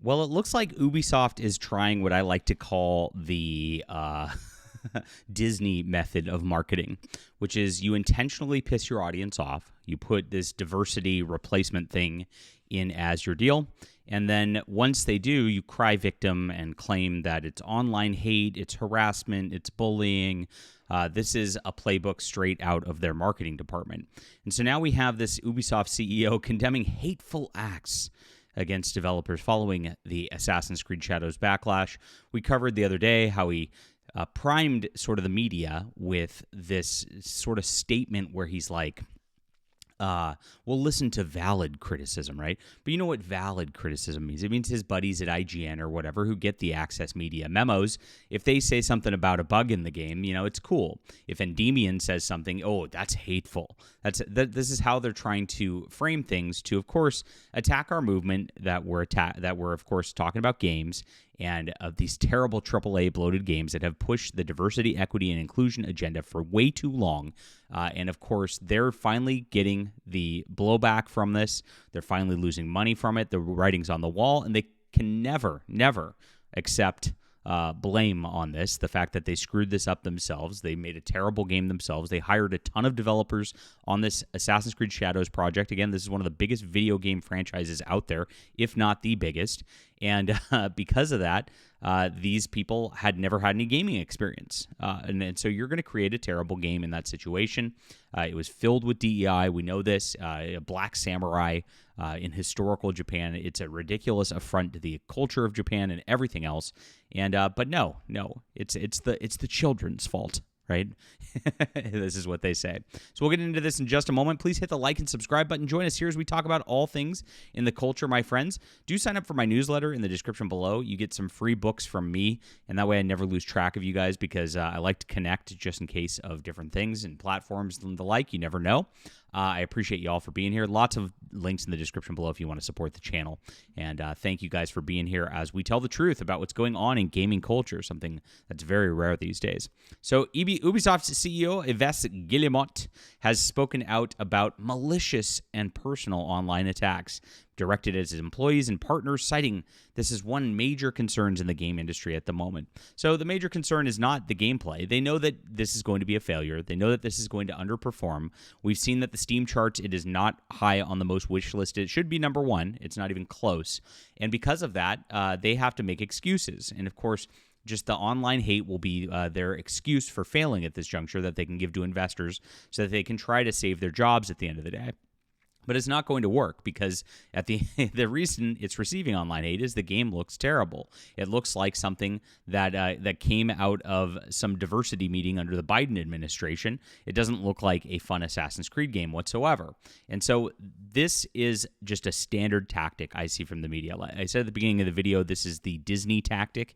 Well, it looks like Ubisoft is trying what I like to call the Disney method of marketing, which is you intentionally piss your audience off. You put this diversity replacement thing in as your deal. And then once they do, you cry victim and claim that it's online hate, it's harassment, it's bullying. This is a playbook straight out of their marketing department. And so now we have this Ubisoft CEO condemning hateful acts against developers following the Assassin's Creed Shadows backlash. We covered the other day how he primed sort of the media with this sort of statement where he's like, we'll listen to valid criticism, right? But you know what valid criticism means? It means his buddies at IGN or whatever who get the Access Media memos, if they say something about a bug in the game, it's cool. If Endymion says something, oh, that's hateful. This is how they're trying to frame things to, of course, attack our movement that we're of course, talking about games and of these terrible AAA bloated games that have pushed the diversity, equity, and inclusion agenda for way too long. And of course, they're finally getting the blowback from this. They're finally losing money from it. The writing's on the wall, and they can never accept blame on this. The fact that they screwed this up themselves. They made a terrible game themselves. They hired a ton of developers on this Assassin's Creed Shadows project. Again, this is one of the biggest video game franchises out there, if not the biggest. And because of that, these people had never had any gaming experience. And so you're going to create a terrible game in that situation. It was filled with DEI. We know this. A black samurai in historical Japan. It's a ridiculous affront to the culture of Japan and everything else. And but no, it's the children's fault. Right? This is what they say. So we'll get into this in just a moment. Please hit the like and subscribe button. Join us here as we talk about all things in the culture, my friends. Do sign up for my newsletter in the description below. You get some free books from me, and that way I never lose track of you guys because I like to connect just in case of different things and platforms and the like. You never know. I appreciate you all for being here. Lots of links in the description below if you want to support the channel. And thank you guys for being here as we tell the truth about what's going on in gaming culture, something that's very rare these days. So Ubisoft's CEO Yves Guillemot has spoken out about malicious and personal online attacks directed at his employees and partners, citing this is one major concerns in the game industry at the moment. So the major concern is not the gameplay. They know that this is going to be a failure. They know that this is going to underperform. We've seen that the Steam charts, it is not high on the most wish list. It should be number one. It's not even close. And because of that, they have to make excuses. And of course, just the online hate will be their excuse for failing at this juncture that they can give to investors so that they can try to save their jobs at the end of the day. But it's not going to work because at the reason it's receiving online hate is the game looks terrible. It looks like something that came out of some diversity meeting under the Biden administration. It doesn't look like a fun Assassin's Creed game whatsoever. And so this is just a standard tactic I see from the media. Like I said at the beginning of the video, this is the Disney tactic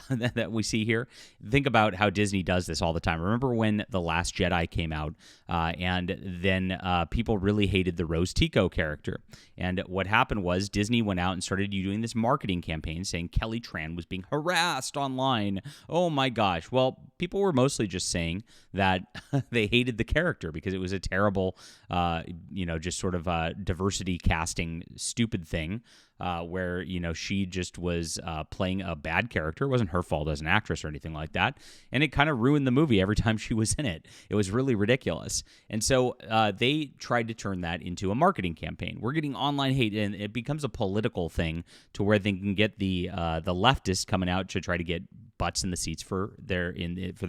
that we see here. Think about how Disney does this all the time. Remember when The Last Jedi came out and then people really hated the Rose Tico character. And what happened was Disney went out and started doing this marketing campaign saying Kelly Tran was being harassed online. Oh my gosh. Well, people were mostly just saying that they hated the character because it was a terrible, just sort of diversity casting stupid thing. Where, she just was playing a bad character. It wasn't her fault as an actress or anything like that. And it kind of ruined the movie every time she was in it. It was really ridiculous. And so they tried to turn that into a marketing campaign. We're getting online hate, and it becomes a political thing to where they can get the leftists coming out to try to get butts in the seats for their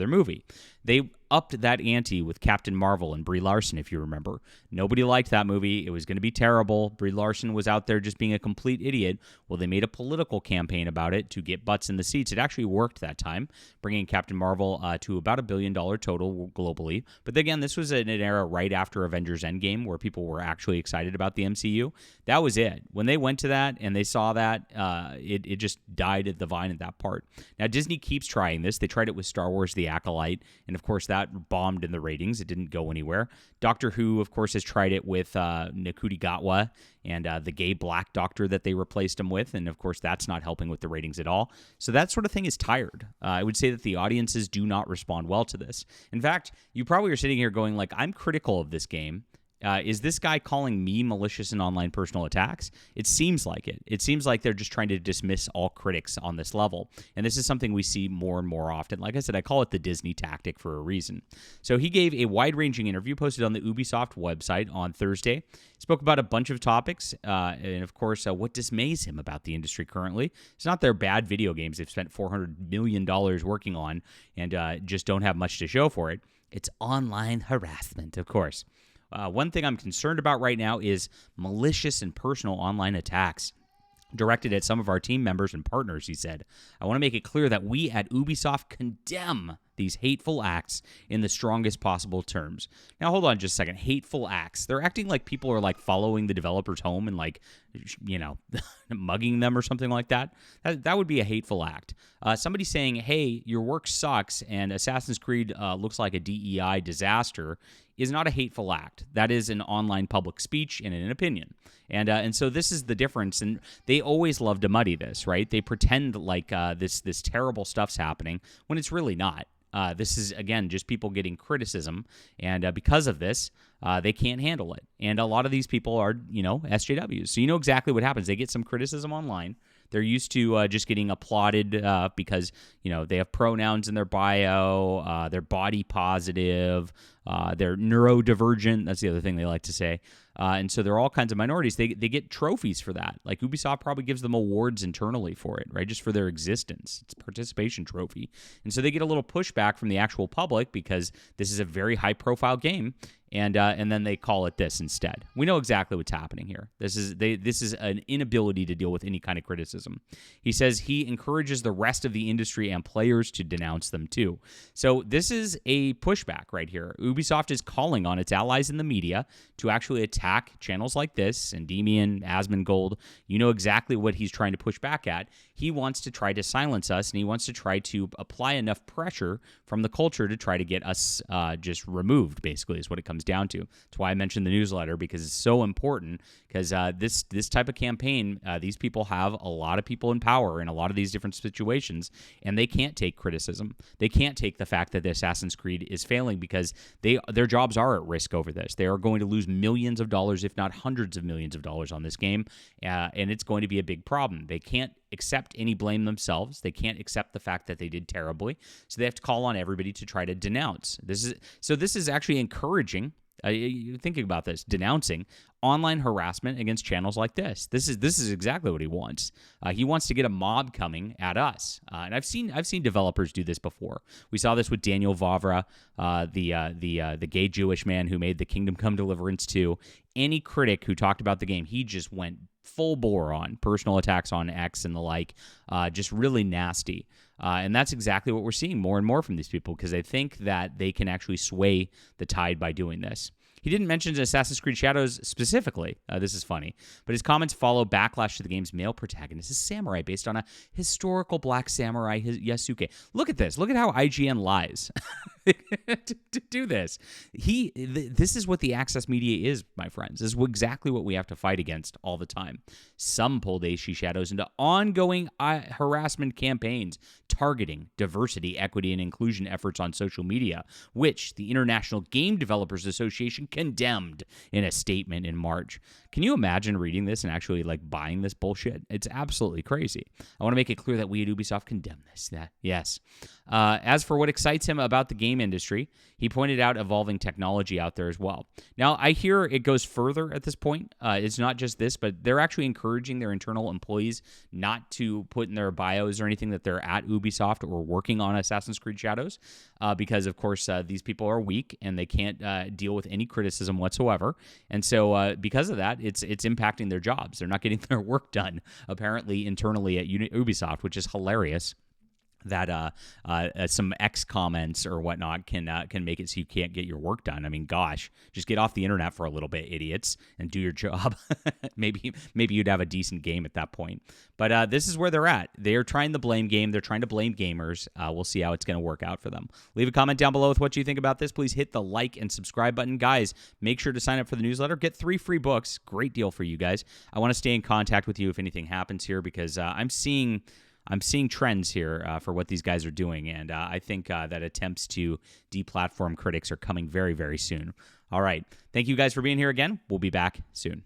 movie. They upped that ante with Captain Marvel and Brie Larson, if you remember. Nobody liked that movie. It was going to be terrible. Brie Larson was out there just being a complete idiot. Well, they made a political campaign about it to get butts in the seats. It actually worked that time, bringing Captain Marvel to about $1 billion total globally. But again, this was in an era right after Avengers Endgame where people were actually excited about the MCU. That was it. When they went to that and they saw that, it just died at the vine at that part. Now, Disney keeps trying this. They tried it with Star Wars The Acolyte, and of course, that bombed in the ratings. It didn't go anywhere. Doctor Who, of course, has tried it with Ncuti Gatwa and the gay black doctor that they replaced him with, and of course, that's not helping with the ratings at all. So that sort of thing is tired. I would say that the audiences do not respond well to this. In fact, you probably are sitting here going like, I'm critical of this game, Is this guy calling me malicious and online personal attacks? It seems like it. It seems like they're just trying to dismiss all critics on this level. And this is something we see more and more often. Like I said, I call it the Disney tactic for a reason. So he gave a wide-ranging interview posted on the Ubisoft website on Thursday. He spoke about a bunch of topics, and of course, what dismays him about the industry currently. It's not their bad video games they've spent $400 million working on and just don't have much to show for it. It's online harassment, of course. One thing I'm concerned about right now is malicious and personal online attacks directed at some of our team members and partners, he said. I want to make it clear that we at Ubisoft condemn these hateful acts in the strongest possible terms. Now, hold on just a second. Hateful acts. They're acting like people are like following the developers home and like, mugging them or something like that. That would be a hateful act. Somebody saying, hey, your work sucks and Assassin's Creed looks like a DEI disaster is not a hateful act. That is an online public speech and an opinion. And so this is the difference. And they always love to muddy this, right? They pretend like this terrible stuff's happening when it's really not. This is, again, just people getting criticism. And because of this, they can't handle it. And a lot of these people are, SJWs. So you know exactly what happens. They get some criticism online. They're used to just getting applauded because, they have pronouns in their bio, they're body positive, they're neurodivergent. That's the other thing they like to say. And so there are all kinds of minorities. They get trophies for that. Like Ubisoft probably gives them awards internally for it, right? Just for their existence. It's a participation trophy. And so they get a little pushback from the actual public because this is a very high-profile game. And then they call it this instead. We know exactly what's happening here. This is an inability to deal with any kind of criticism. He says he encourages the rest of the industry and players to denounce them too. So this is a pushback right here. Ubisoft is calling on its allies in the media to actually attack channels like this. Endymion, Asmongold, you know exactly what he's trying to push back at. He wants to try to silence us, and he wants to try to apply enough pressure from the culture to try to get us just removed, basically, is what it comes down to. That's why I mentioned the newsletter, because it's so important, because this type of campaign, these people have a lot of people in power in a lot of these different situations, and they can't take criticism. They can't take the fact that the Assassin's Creed is failing because their jobs are at risk over this. They are going to lose millions of dollars, if not hundreds of millions of dollars on this game, and it's going to be a big problem. They can't accept any blame themselves. They can't accept the fact that they did terribly, so they have to call on everybody to try to denounce. This is actually encouraging. Thinking about this, denouncing online harassment against channels like this. This is exactly what he wants. He wants to get a mob coming at us, and I've seen developers do this before. We saw this with Daniel Vavra, the gay Jewish man who made the Kingdom Come Deliverance 2. Any critic who talked about the game, he just went full bore on personal attacks on X and the like, just really nasty. And that's exactly what we're seeing more and more from these people, because they think that they can actually sway the tide by doing this. He didn't mention Assassin's Creed Shadows specifically. This is funny. But his comments follow backlash to the game's male protagonist, a samurai based on a historical black samurai, Yasuke. Look at this. Look at how IGN lies to do this. This is what the access media is, my friends. This is exactly what we have to fight against all the time. Some pulled AC Shadows into ongoing harassment campaigns targeting diversity, equity, and inclusion efforts on social media, which the International Game Developers Association condemned in a statement in March. Can you imagine reading this and actually buying this bullshit? It's absolutely crazy. I want to make it clear that we at Ubisoft condemn this. Yes. As for what excites him about the game industry, he pointed out evolving technology out there as well. Now, I hear it goes further at this point. It's not just this, but they're actually encouraging their internal employees not to put in their bios or anything that they're at Ubisoft or working on Assassin's Creed Shadows, because, of course, these people are weak and they can't deal with any criticism whatsoever. And so because of that, it's impacting their jobs. They're not getting their work done, apparently, internally at Ubisoft, which is hilarious. That some X comments or whatnot can make it so you can't get your work done. I mean, gosh, just get off the internet for a little bit, idiots, and do your job. maybe you'd have a decent game at that point. But this is where they're at. They're trying the blame game. They're trying to blame gamers. We'll see how it's going to work out for them. Leave a comment down below with what you think about this. Please hit the like and subscribe button. Guys, make sure to sign up for the newsletter. Get 3 free books. Great deal for you guys. I want to stay in contact with you if anything happens here, because I'm seeing trends here for what these guys are doing, and I think that attempts to deplatform critics are coming very, very soon. All right. Thank you guys for being here again. We'll be back soon.